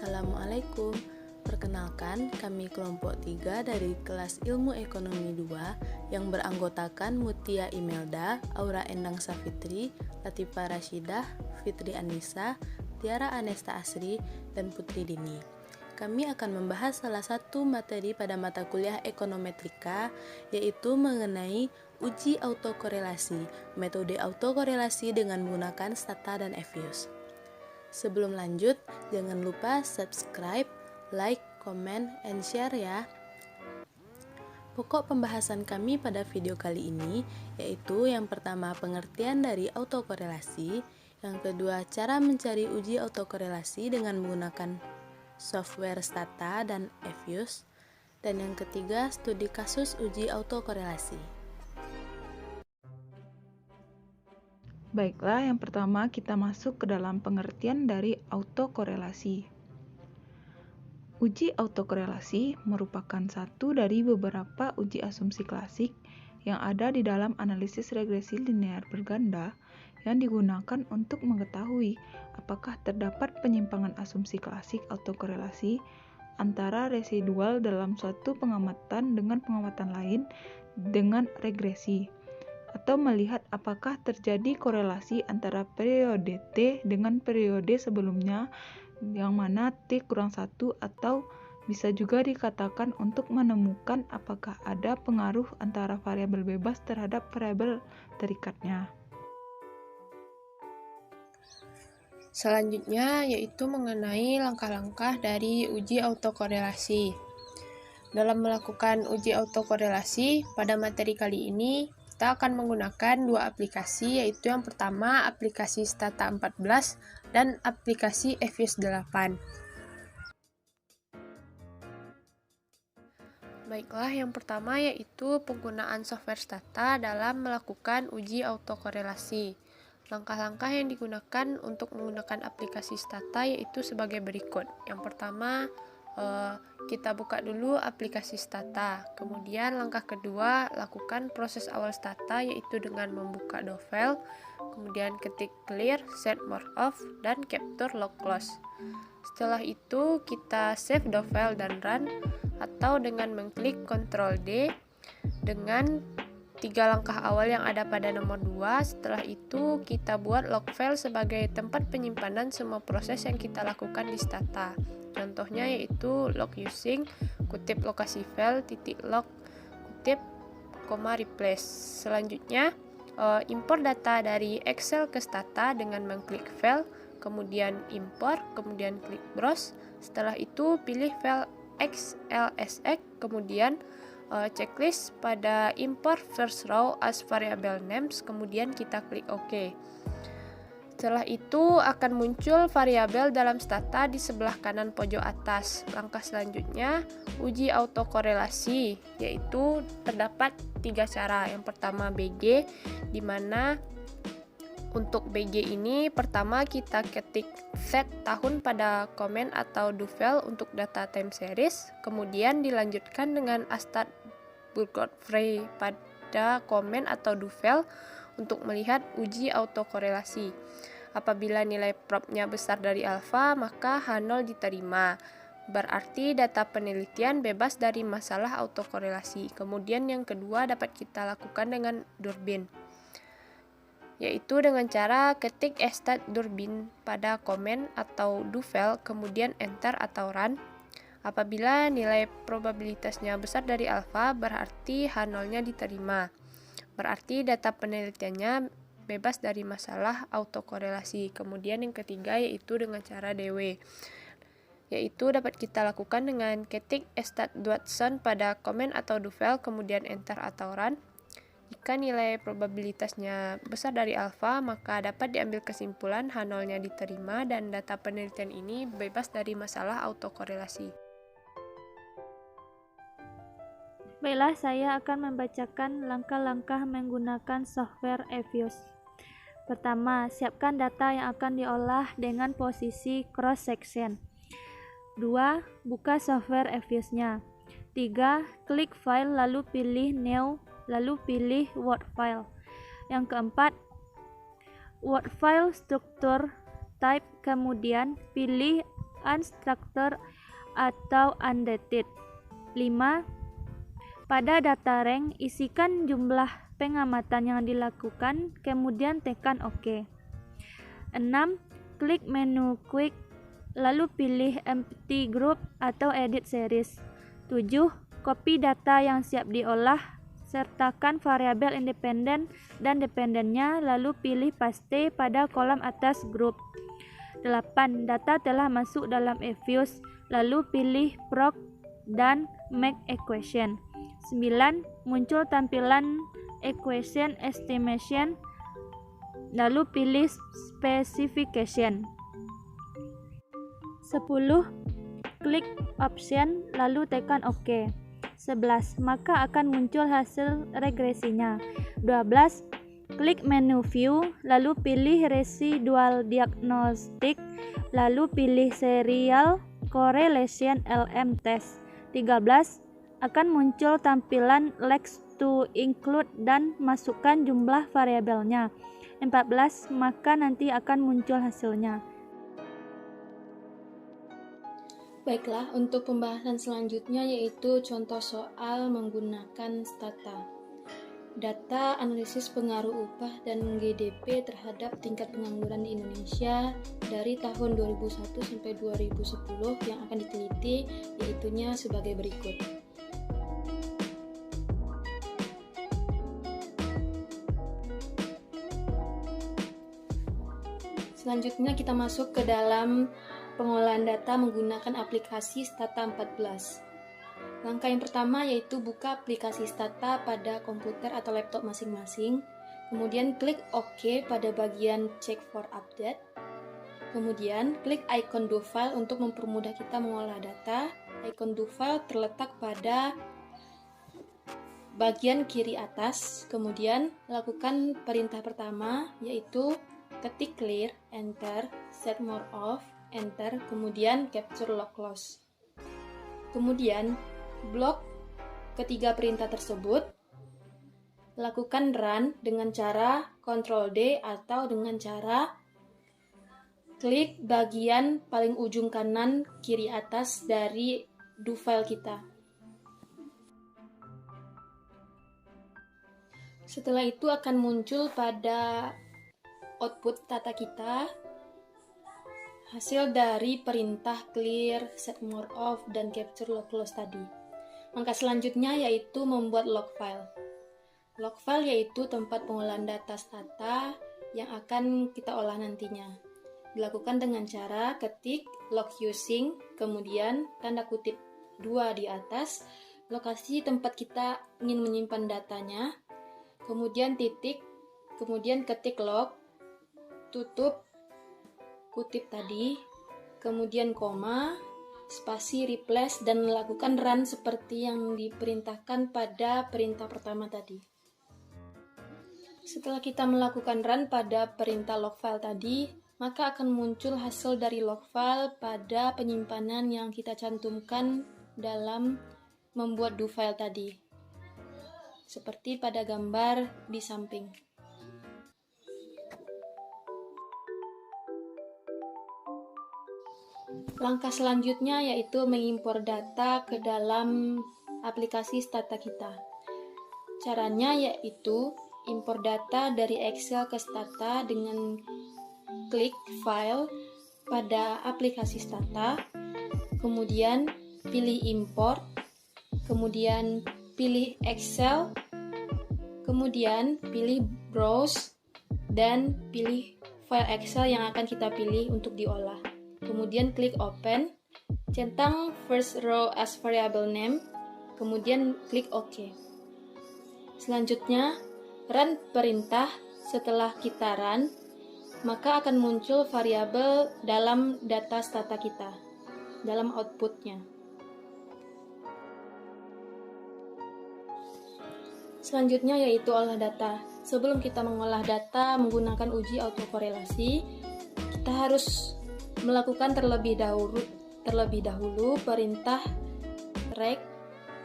Assalamualaikum. Perkenalkan, kami kelompok 3 dari kelas Ilmu Ekonomi 2 yang beranggotakan Mutia Imelda, Aura Endang Safitri, Latifa Rashidah, Fitri Anissa, Tiara Anesta Asri, dan Putri Dini. Kami akan membahas salah satu materi pada mata kuliah ekonometrika, yaitu mengenai uji autokorelasi, metode autokorelasi dengan menggunakan stata dan EVIUS. Sebelum lanjut, jangan lupa subscribe, like, comment, and share ya. Pokok pembahasan kami pada video kali ini yaitu yang pertama pengertian dari autokorelasi, yang kedua cara mencari uji autokorelasi dengan menggunakan software stata dan EVIUS, dan yang ketiga studi kasus uji autokorelasi. Baiklah, yang pertama kita masuk ke dalam pengertian dari autokorelasi. Uji autokorelasi merupakan satu dari beberapa uji asumsi klasik yang ada di dalam analisis regresi linear berganda yang digunakan untuk mengetahui apakah terdapat penyimpangan asumsi klasik autokorelasi antara residual dalam suatu pengamatan dengan pengamatan lain dengan regresi, atau melihat apakah terjadi korelasi antara periode T dengan periode sebelumnya yang mana T-1, atau bisa juga dikatakan untuk menemukan apakah ada pengaruh antara variabel bebas terhadap variabel terikatnya. Selanjutnya yaitu mengenai langkah-langkah dari uji autokorelasi. Dalam melakukan uji autokorelasi, pada materi kali ini kita akan menggunakan dua aplikasi, yaitu yang pertama aplikasi Stata 14 dan aplikasi EVIUS 8. Baiklah, yang pertama yaitu penggunaan software Stata dalam melakukan uji autokorelasi. Langkah-langkah yang digunakan untuk menggunakan aplikasi Stata yaitu sebagai berikut. Yang pertama, kita buka dulu aplikasi Stata. Kemudian langkah kedua, lakukan proses awal Stata yaitu dengan membuka Dovell, kemudian ketik clear, set more off, dan capture log close. Setelah itu kita save Dovell dan run, atau dengan mengklik Ctrl D dengan 3 langkah awal yang ada pada nomor 2. Setelah itu kita buat log file sebagai tempat penyimpanan semua proses yang kita lakukan di Stata. Contohnya yaitu log using, kutip lokasi file, titik log, kutip, koma replace. Selanjutnya, import data dari Excel ke Stata dengan mengklik file, kemudian import, kemudian klik browse. Setelah itu pilih file XLSX, kemudian checklist pada import first row as variable names, kemudian kita klik OK. Setelah itu akan muncul variabel dalam Stata di sebelah kanan pojok atas. Langkah selanjutnya uji autokorelasi, yaitu terdapat 3 cara. Yang pertama BG, di mana untuk BG ini pertama kita ketik set tahun pada komen atau Dovell untuk data time series, kemudian dilanjutkan dengan Astad Burgott-Frey pada komen atau Dovell untuk melihat uji autokorelasi. Apabila nilai probnya besar dari alfa, maka H0 diterima. Berarti data penelitian bebas dari masalah autokorelasi. Kemudian yang kedua dapat kita lakukan dengan Durbin, yaitu dengan cara ketik Astad Durbin pada komen atau Dovell, kemudian enter atau run. Apabila nilai probabilitasnya besar dari alfa, berarti H0-nya diterima. Berarti data penelitiannya bebas dari masalah autokorelasi. Kemudian yang ketiga yaitu dengan cara DW, yaitu dapat kita lakukan dengan ketik Astad Watson pada komen atau Dovell, kemudian enter atau run. Jika nilai probabilitasnya besar dari alfa, maka dapat diambil kesimpulan H0-nya diterima dan data penelitian ini bebas dari masalah autokorelasi. Baiklah, saya akan membacakan langkah-langkah menggunakan software EVIUS. Pertama, siapkan data yang akan diolah dengan posisi cross section. 2. Buka software EVIUS-nya. 3. Klik file lalu pilih new, lalu pilih Word file. Yang keempat, Word file struktur type, kemudian pilih unstructured atau undated. 5. Pada data rank, isikan jumlah pengamatan yang dilakukan, kemudian tekan OK. 6. Klik menu Quick, lalu pilih Empty Group atau Edit Series. 7. Copy data yang siap diolah, sertakan variabel independen dan dependennya, lalu pilih Paste pada kolom atas grup. 8. Data telah masuk dalam Evious, lalu pilih Proc dan Make Equation. 9. Muncul tampilan Equation Estimation, lalu pilih Specification. 10. Klik Option, lalu tekan OK. 11. Maka akan muncul hasil regresinya. 12. Klik menu View, lalu pilih Residual Diagnostic, lalu pilih Serial Correlation LM Test. 13. Akan muncul tampilan Lex to Include dan masukkan jumlah variabelnya. 14. Maka nanti akan muncul hasilnya. Baiklah, untuk pembahasan selanjutnya yaitu contoh soal menggunakan stata. Data analisis pengaruh upah dan GDP terhadap tingkat pengangguran di Indonesia dari tahun 2001 sampai 2010 yang akan diteliti, yaitunya sebagai berikut. Selanjutnya kita masuk ke dalam pengolahan data menggunakan aplikasi Stata 14. Langkah yang pertama yaitu buka aplikasi Stata pada komputer atau laptop masing-masing. Kemudian klik OK pada bagian Check for Update. Kemudian klik icon Do File untuk mempermudah kita mengolah data. Icon Do File terletak pada bagian kiri atas. Kemudian lakukan perintah pertama yaitu ketik clear, enter, set more of, enter, kemudian capture log close. Kemudian blok ketiga perintah tersebut lakukan run dengan cara Ctrl D atau dengan cara klik bagian paling ujung kanan kiri atas dari do file kita. Setelah itu akan muncul pada output data kita hasil dari perintah clear, set more of, dan capture log close tadi. Langkah selanjutnya yaitu membuat log file. Log file yaitu tempat pengolahan data stata yang akan kita olah nantinya. Dilakukan dengan cara ketik log using, kemudian tanda kutip 2 di atas, lokasi tempat kita ingin menyimpan datanya, kemudian titik, kemudian ketik log, tutup kutip tadi, kemudian koma, spasi replace, dan melakukan run seperti yang diperintahkan pada perintah pertama tadi. Setelah kita melakukan run pada perintah log file tadi, maka akan muncul hasil dari log file pada penyimpanan yang kita cantumkan dalam membuat do file tadi, seperti pada gambar di samping. Langkah selanjutnya yaitu mengimpor data ke dalam aplikasi Stata kita. Caranya yaitu impor data dari Excel ke Stata dengan klik File pada aplikasi Stata, kemudian pilih Import, kemudian pilih Excel, kemudian pilih Browse, dan pilih file Excel yang akan kita pilih untuk diolah. Kemudian klik Open, centang first row as variable name, kemudian klik OK. Selanjutnya, run perintah. Setelah kita run, maka akan muncul variabel dalam data stata kita, dalam outputnya. Selanjutnya yaitu olah data. Sebelum kita mengolah data menggunakan uji autokorelasi, kita harus melakukan terlebih dahulu perintah rec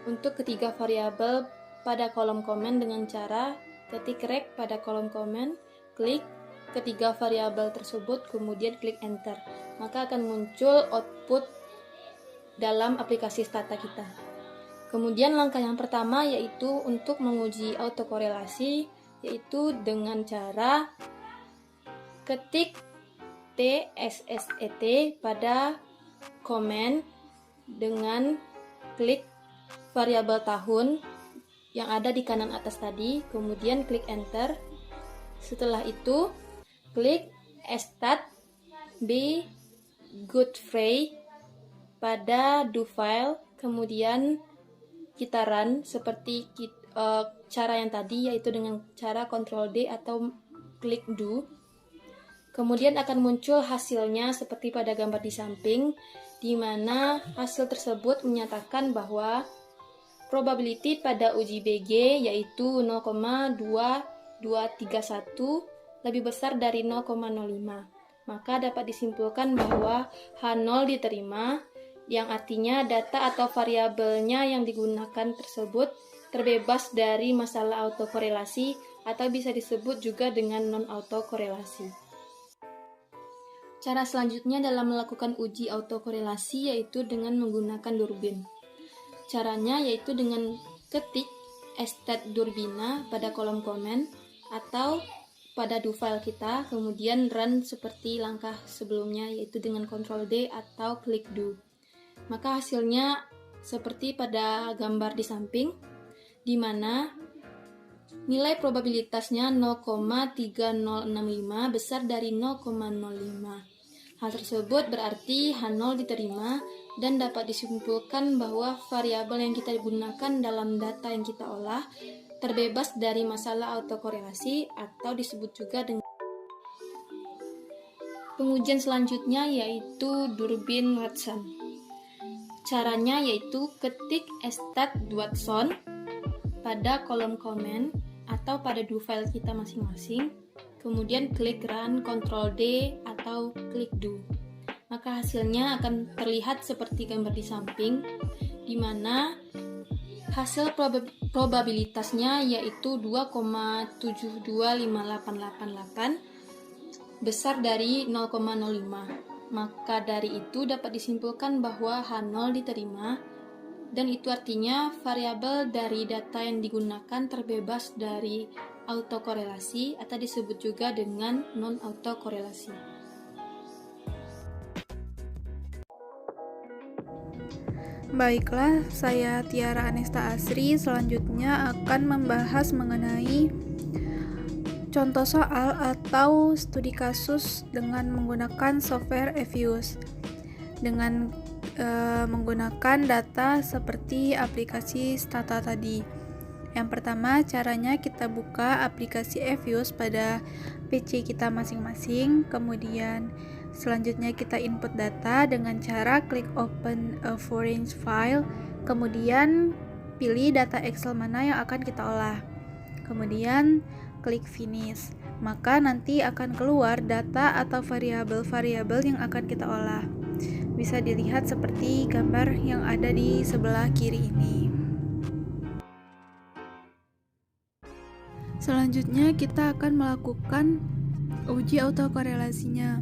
untuk ketiga variabel pada kolom komen dengan cara ketik rec pada kolom komen, klik, ketiga variabel tersebut, kemudian klik enter. Maka akan muncul output dalam aplikasi Stata kita. Kemudian langkah yang pertama yaitu untuk menguji autokorelasi, yaitu dengan cara ketik TSSET pada komen dengan klik variabel tahun yang ada di kanan atas tadi, kemudian klik enter. Setelah itu klik Stat B Godfrey pada do file, kemudian kita run seperti cara yang tadi, yaitu dengan cara Ctrl D atau klik do. Kemudian akan muncul hasilnya seperti pada gambar di samping, di mana hasil tersebut menyatakan bahwa probability pada uji BG yaitu 0,2231 lebih besar dari 0,05. Maka dapat disimpulkan bahwa H0 diterima, yang artinya data atau variabelnya yang digunakan tersebut terbebas dari masalah autokorelasi atau bisa disebut juga dengan non-autokorelasi. Cara selanjutnya dalam melakukan uji autokorelasi yaitu dengan menggunakan durbin. Caranya yaitu dengan ketik stat durbina pada kolom komen atau pada do file kita, kemudian run seperti langkah sebelumnya yaitu dengan Ctrl D atau klik do. Maka hasilnya seperti pada gambar di samping, di mana nilai probabilitasnya 0,3065 besar dari 0,05. Hal tersebut berarti H0 diterima dan dapat disimpulkan bahwa variabel yang kita gunakan dalam data yang kita olah terbebas dari masalah autokorelasi atau disebut juga dengan pengujian selanjutnya yaitu durbin Watson. Caranya yaitu ketik stat Watson pada kolom komen atau pada do file kita masing-masing, kemudian klik run Ctrl D atau klik do. Maka hasilnya akan terlihat seperti gambar di samping, di mana hasil probabilitasnya yaitu 2,725888 besar dari 0,05. Maka dari itu dapat disimpulkan bahwa H0 diterima, dan itu artinya variabel dari data yang digunakan terbebas dari autokorelasi atau disebut juga dengan non-autokorelasi. Baiklah, saya Tiara Anesta Asri selanjutnya akan membahas mengenai contoh soal atau studi kasus dengan menggunakan software Evius dengan menggunakan data seperti aplikasi Stata tadi. Yang pertama, caranya kita buka aplikasi Evius pada PC kita masing-masing, kemudian selanjutnya kita input data dengan cara klik open a foreign file, kemudian pilih data Excel mana yang akan kita olah, kemudian klik finish. Maka nanti akan keluar data atau variabel-variabel yang akan kita olah. Bisa dilihat seperti gambar yang ada di sebelah kiri ini. Selanjutnya kita akan melakukan uji autokorelasinya,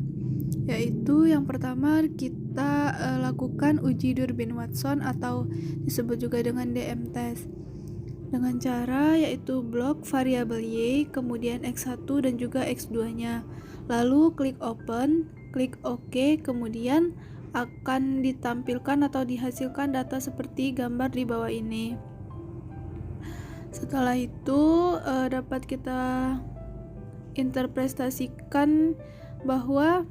yaitu yang pertama kita lakukan uji durbin Watson atau disebut juga dengan DM test dengan cara yaitu blok variabel Y, kemudian X1 dan juga X2-nya. Lalu klik open, klik OK, kemudian akan ditampilkan atau dihasilkan data seperti gambar di bawah ini. Setelah itu dapat kita interpretasikan bahwa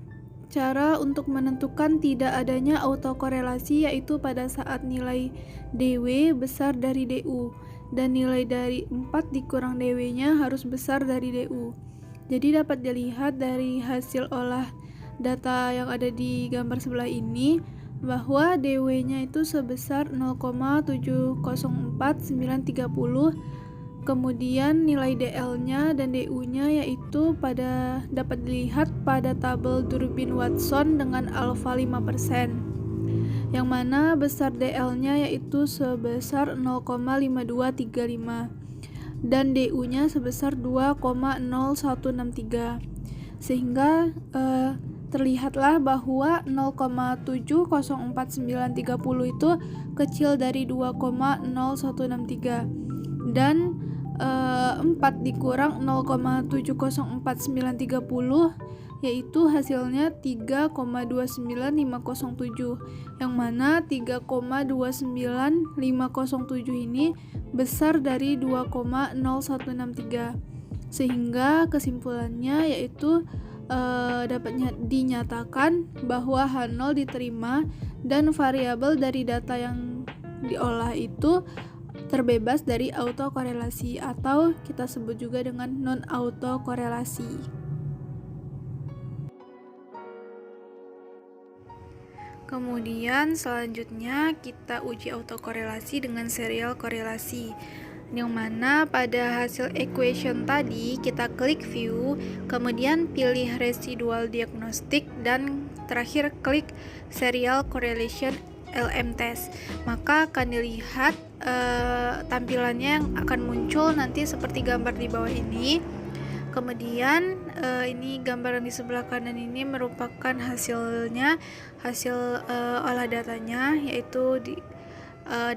cara untuk menentukan tidak adanya autokorelasi yaitu pada saat nilai DW besar dari DU dan nilai dari 4 dikurang DW-nya harus besar dari DU. Jadi dapat dilihat dari hasil olah data yang ada di gambar sebelah ini bahwa DW-nya itu sebesar 0,704930, kemudian nilai DL-nya dan DU-nya yaitu dapat dilihat pada tabel durbin Watson dengan alfa 5%, yang mana besar DL-nya yaitu sebesar 0,5235 dan DU-nya sebesar 2,0163. sehingga terlihatlah bahwa 0,704930 itu kecil dari 2,0163 dan 4 dikurang 0,704930 yaitu hasilnya 3,29507, yang mana 3,29507 ini besar dari 2,0163, sehingga kesimpulannya yaitu dapat dinyatakan bahwa H0 diterima dan variabel dari data yang diolah itu terbebas dari autokorelasi atau kita sebut juga dengan non-autokorelasi. Kemudian selanjutnya kita uji autokorelasi dengan serial korelasi, yang mana pada hasil equation tadi kita klik view, kemudian pilih residual diagnostic, dan terakhir klik serial correlation LM test. Maka akan dilihat tampilannya yang akan muncul nanti seperti gambar di bawah ini. Kemudian ini gambaran di sebelah kanan ini merupakan hasil olah datanya, yaitu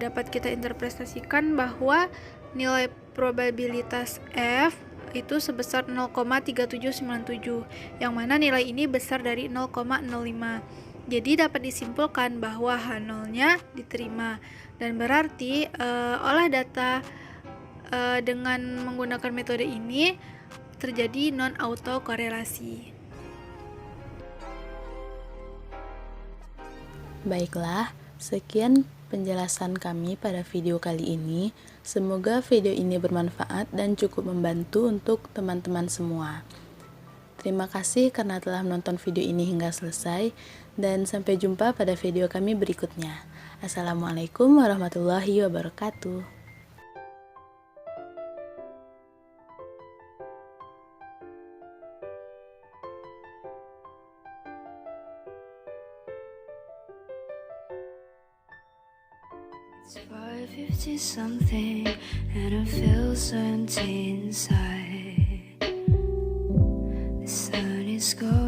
dapat kita interpretasikan bahwa nilai probabilitas F itu sebesar 0,3797, yang mana nilai ini besar dari 0,05. Jadi dapat disimpulkan bahwa H0-nya diterima, dan berarti olah data dengan menggunakan metode ini terjadi non-autokorelasi. Baiklah, sekian penjelasan kami pada video kali ini. Semoga video ini bermanfaat dan cukup membantu untuk teman-teman semua. Terima kasih karena telah menonton video ini hingga selesai, dan sampai jumpa pada video kami berikutnya. Assalamualaikum warahmatullahi wabarakatuh. It's 5:50 something and I feel so empty inside. The sun is going